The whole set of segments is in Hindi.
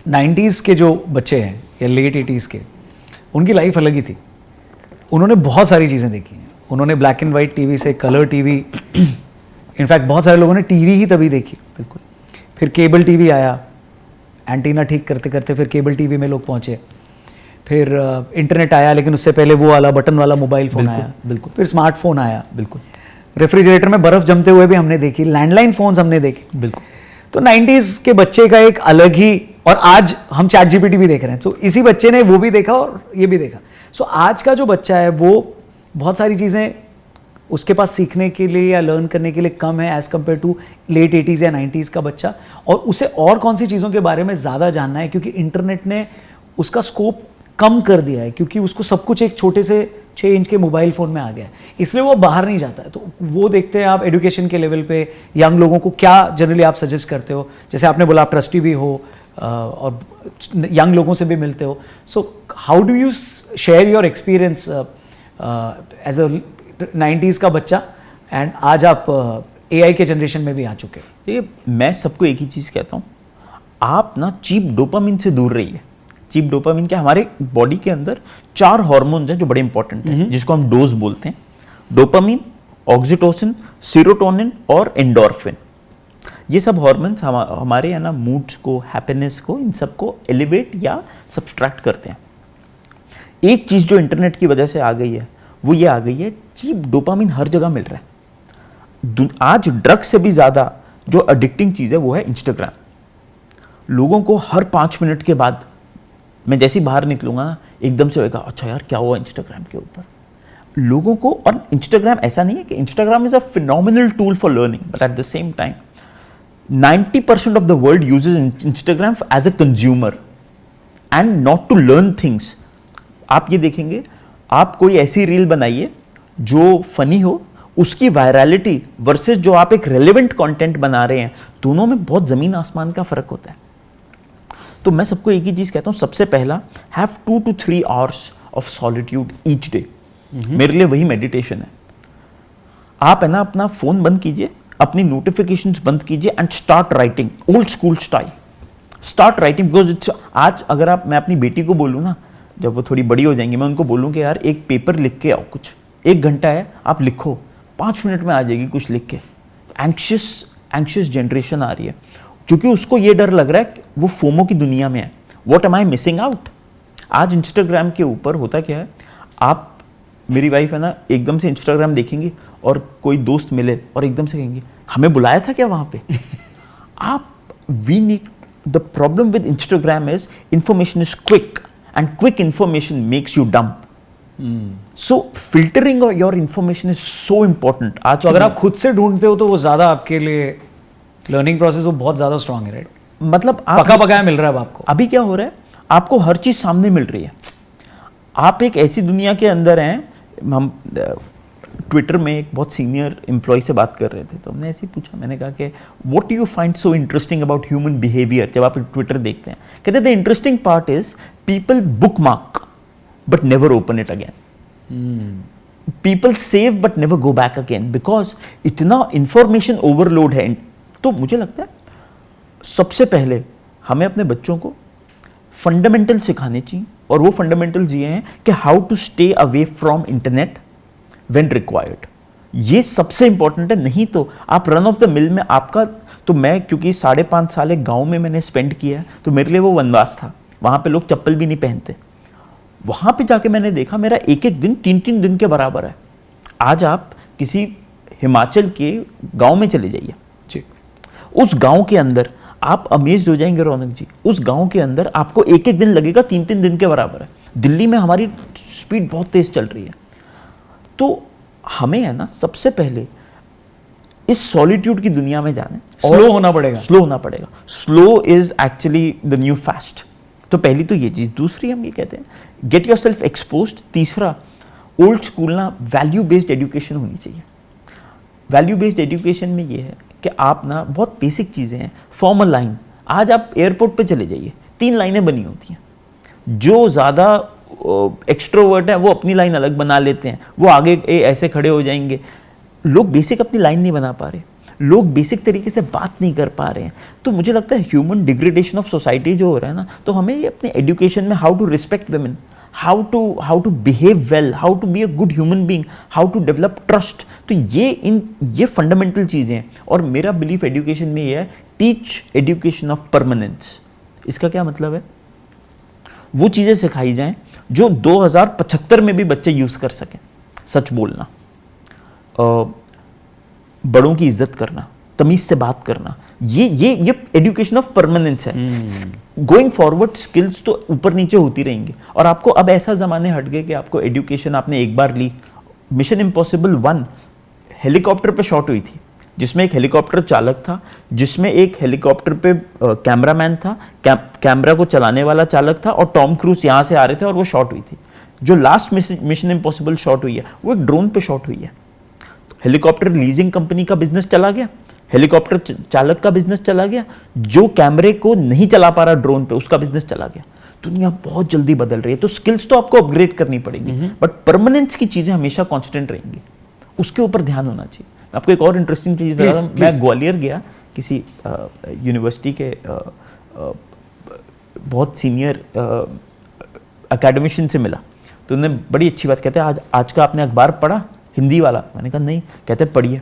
90s के जो बच्चे हैं या लेट 80s के, उनकी लाइफ अलग ही थी। उन्होंने बहुत सारी चीज़ें देखी हैं। उन्होंने ब्लैक एंड वाइट टीवी से कलर टीवी, इनफैक्ट बहुत सारे लोगों ने टीवी ही तभी देखी। बिल्कुल। फिर केबल टीवी आया, एंटीना ठीक करते करते फिर केबल टीवी में लोग पहुँचे। फिर इंटरनेट आया, लेकिन उससे पहले वो वाला बटन वाला मोबाइल फ़ोन आया। बिल्कुल। फिर स्मार्टफोन आया। बिल्कुल। रेफ्रिजरेटर में बर्फ़ जमते हुए भी हमने देखी, लैंडलाइन फ़ोन्स हमने देखे। बिल्कुल। तो 90s के बच्चे का एक अलग ही, और आज हम चैट जीपीटी भी देख रहे हैं, तो इसी बच्चे ने वो भी देखा और ये भी देखा। सो आज का जो बच्चा है वो बहुत सारी चीज़ें उसके पास सीखने के लिए या लर्न करने के लिए कम है as compare to late 80s या 90s का बच्चा। और उसे और कौन सी चीज़ों के बारे में ज़्यादा जानना है, क्योंकि इंटरनेट ने उसका स्कोप कम कर दिया है, क्योंकि उसको सब कुछ एक छोटे से 6 इंच के मोबाइल फ़ोन में आ गया है, इसलिए वो बाहर नहीं जाता है। तो वो देखते हैं आप एजुकेशन के लेवल पे यंग लोगों को क्या जनरली आप सजेस्ट करते हो? जैसे आपने बोला आप ट्रस्टी भी हो और यंग लोगों से भी मिलते हो, so how do you share your experience as a 90s का बच्चा, एंड आज आप AI के जनरेशन में भी आ चुके हैं? देखिए, मैं सबको एक ही चीज़ कहता हूँ, आप ना चीप डोपामिन से दूर रहिए। चीप डोपामिन क्या, हमारे बॉडी के अंदर 4 हार्मोन्स हैं जो बड़े इंपॉर्टेंट हैं, जिसको हम डोज बोलते हैं। डोपामिन, ऑक्सीटोसिन, सीरोटोनिन और एंडोर्फिन। ये सब हार्मोन्स हमारे है ना मूड्स को, हैप्पीनेस को, इन सबको एलिवेट या सब्सट्रैक्ट करते हैं। एक चीज़ जो इंटरनेट की वजह से आ गई है वो ये आ गई है, चीप डोपामिन हर जगह मिल रहा है। आज ड्रग से भी ज़्यादा जो एडिक्टिंग चीज़ है वो है इंस्टाग्राम। लोगों को हर 5 मिनट के बाद, मैं जैसे ही बाहर निकलूंगा ना, एकदम से होगा अच्छा यार क्या हुआ इंस्टाग्राम के ऊपर। लोगों को, और इंस्टाग्राम ऐसा नहीं है कि Instagram is a phenomenal tool for learning, but at the same time 90% of the world uses Instagram as a consumer and not to learn things. आप ये देखेंगे, आप कोई ऐसी रील बनाइए जो फनी हो, उसकी वायरलिटी वर्सेस जो आप एक रेलेवेंट कंटेंट बना रहे हैं, दोनों में बहुत जमीन आसमान का फर्क होता है। तो मैं सबको एक ही चीज कहता हूं, सबसे पहला, have 2 to 3 hours of solitude each day. मेरे लिए वही मेडिटेशन है। आप है ना अपना फोन बंद कीजिए, अपनी नोटिफिकेशंस बंद कीजिए and start writing, old school style. Start writing, because it's, आज अगर आप, मैं अपनी बेटी को बोलूँ ना, जब वो थोड़ी बड़ी हो जाएंगी, मैं उनको बोलूँ कि यार एक पेपर लिख के आओ, कुछ 1 घंटा है आप लिखो, 5 मिनट में आ जाएगी कुछ लिख के। एंक्शियस जनरेशन आ रही है, क्योंकि उसको ये डर लग रहा है कि वो फोमो की दुनिया में है। What am I missing out? आज इंस्टाग्राम के ऊपर होता क्या है, आप, मेरी वाइफ है ना, एकदम से इंस्टाग्राम देखेंगी और कोई दोस्त मिले और एकदम से कहेंगे हमें बुलाया था क्या वहां पे? आप, we need, the problem with Instagram is information is quick and quick information makes you dumb. So filtering your information is so important. आज तो अगर आप खुद से ढूंढते हो तो वो ज्यादा आपके लिए लर्निंग प्रोसेस वो बहुत ज्यादा स्ट्रांग है, राइट? मतलब पका पकाया मिल रहा है अब आपको। अभी क्या हो रहा है, आपको हर चीज सामने मिल रही है। आप एक ऐसी दुनिया के अंदर हैं। हम ट्विटर में एक बहुत सीनियर एम्प्लॉय से बात कर रहे थे, तो हमने ऐसे ही पूछा, मैंने कहा कि what do you find so interesting about human behaviour जब आप ट्विटर देखते हैं? कहते the interesting part is people book mark but never open it again. People save but never go back again, because इतना इंफॉर्मेशन ओवरलोड है। तो मुझे लगता है सबसे पहले हमें अपने बच्चों को फंडामेंटल सिखाने चाहिए, और वो फंडामेंटल्स ये हैं कि how to stay away from internet when required. ये सबसे इंपॉर्टेंट है। नहीं तो आप रन ऑफ द मिल में आपका, तो मैं क्योंकि 5.5 साल एक गाँव में मैंने स्पेंड किया है, तो मेरे लिए वो वनवास था। वहाँ पे लोग चप्पल भी नहीं पहनते। वहाँ पे जाके मैंने देखा मेरा एक एक दिन 3-3 दिन के बराबर है। आज आप किसी हिमाचल के गाँव में चले जाइए, उस गांव के अंदर आप अमेज्ड हो जाएंगे रौनक जी। उस गांव के अंदर आपको एक एक दिन लगेगा 3-3 दिन के बराबर है। दिल्ली में हमारी स्पीड बहुत तेज चल रही है। तो हमें है ना सबसे पहले इस सॉलिट्यूड की दुनिया में जाने, स्लो होना पड़ेगा। स्लो होना पड़ेगा। Slow is actually the new fast. तो पहली तो ये चीज। दूसरी हम ये कहते हैं गेट योरसेल्फ एक्सपोज्ड। तीसरा, ओल्ड स्कूल ना वैल्यू बेस्ड एजुकेशन होनी चाहिए। वैल्यू बेस्ड एजुकेशन में ये है कि आप ना बहुत बेसिक चीज़ें हैं, फॉर्मल लाइन। आज आप एयरपोर्ट पे चले जाइए, 3 लाइनें बनी होती हैं। जो ज़्यादा एक्सट्रोवर्ट है वो अपनी लाइन अलग बना लेते हैं, वो आगे ऐसे खड़े हो जाएंगे। लोग बेसिक अपनी लाइन नहीं बना पा रहे। लोग बेसिक तरीके से बात नहीं कर पा रहे हैं। तो मुझे लगता है ह्यूमन डिग्रेडेशन ऑफ सोसाइटी जो हो रहा है ना, तो हमें ये अपने एजुकेशन में how to respect women, how to behave well, how to be a good human being, how to develop trust, तो ये फंडामेंटल चीज़ें हैं। और मेरा बिलीफ एजुकेशन में ये है, टीच एजुकेशन ऑफ परमानेंस। इसका क्या मतलब है? वो चीज़ें सिखाई जाएं जो 2075 में भी बच्चे यूज़ कर सकें। सच बोलना, बड़ों की इज्जत करना, तमीज से बात करना, ये एजुकेशन ऑफ परमानेंस है। गोइंग फॉरवर्ड स्किल्स तो ऊपर नीचे होती रहेंगी। और आपको अब ऐसा जमाने हट गए कि आपको एजुकेशन आपने एक बार ली। मिशन इम्पॉसिबल 1 हेलीकॉप्टर पे शॉट हुई थी, जिसमें एक हेलीकॉप्टर चालक था, जिसमें एक हेलीकॉप्टर पे कैमरामैन था, कैमरा को चलाने वाला चालक था, और टॉम क्रूज यहाँ से आ रहे थे और वो शॉट हुई थी। जो लास्ट मिशन इम्पॉसिबल शॉट हुई है वो एक ड्रोन पे शॉट हुई है। तो हेलीकॉप्टर लीजिंग कंपनी का बिजनेस चला गया, हेलीकॉप्टर चालक का बिजनेस चला गया, जो कैमरे को नहीं चला पा रहा ड्रोन पे उसका बिजनेस चला गया। दुनिया बहुत जल्दी बदल रही है, तो स्किल्स तो आपको अपग्रेड करनी पड़ेगी, बट परमानेंस की चीजें हमेशा कांस्टेंट रहेंगी, उसके ऊपर ध्यान होना चाहिए। आपको एक और इंटरेस्टिंग चीज बता रहा हूं, मैं ग्वालियर गया किसी यूनिवर्सिटी के बहुत सीनियर एकेडमिशियन से मिला, तो उन्होंने बड़ी अच्छी बात, कहते हैं आज का आपने अखबार पढ़ा हिंदी वाला? मैंने कहा नहीं। कहते पढ़िए।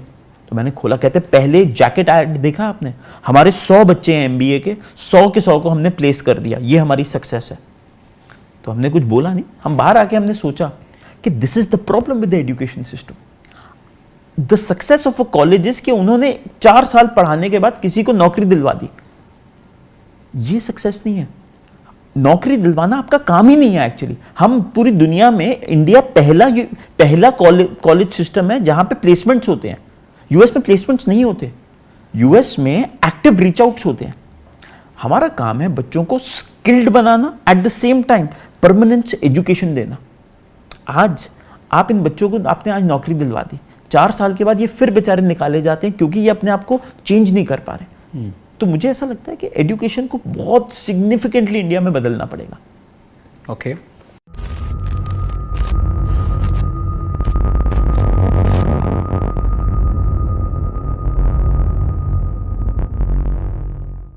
तो मैंने खोला, कहते पहले जैकेट ऐड देखा आपने? हमारे 100 बच्चे हैं MBA के, 100 के 100 को हमने प्लेस कर दिया, ये हमारी सक्सेस है। तो हमने कुछ बोला नहीं, हम बाहर आके हमने सोचा कि this is the problem with the education system. The success of a college is कि उन्होंने 4 साल पढ़ाने के बाद किसी को नौकरी दिलवा दी। ये सक्सेस नहीं है। नौकरी दिलवाना आपका काम ही नहीं है एक्चुअली। हम पूरी दुनिया में, इंडिया पहला कॉलेज सिस्टम है जहां पे प्लेसमेंट्स होते हैं। यूएस में प्लेसमेंट्स नहीं होते, यूएस में एक्टिव रीच आउट्स होते हैं। हमारा काम है बच्चों को skilled banana, eight the same time permanent education देना। आज आप इन बच्चों को, आपने आज नौकरी दिलवा दी, 4 साल के बाद ये फिर बेचारे निकाले जाते हैं क्योंकि ये अपने आप को चेंज नहीं कर पा रहे। तो मुझे ऐसा लगता है कि एजुकेशन को बहुत सिग्निफिकेंटली इंडिया में बदलना पड़ेगा। ओके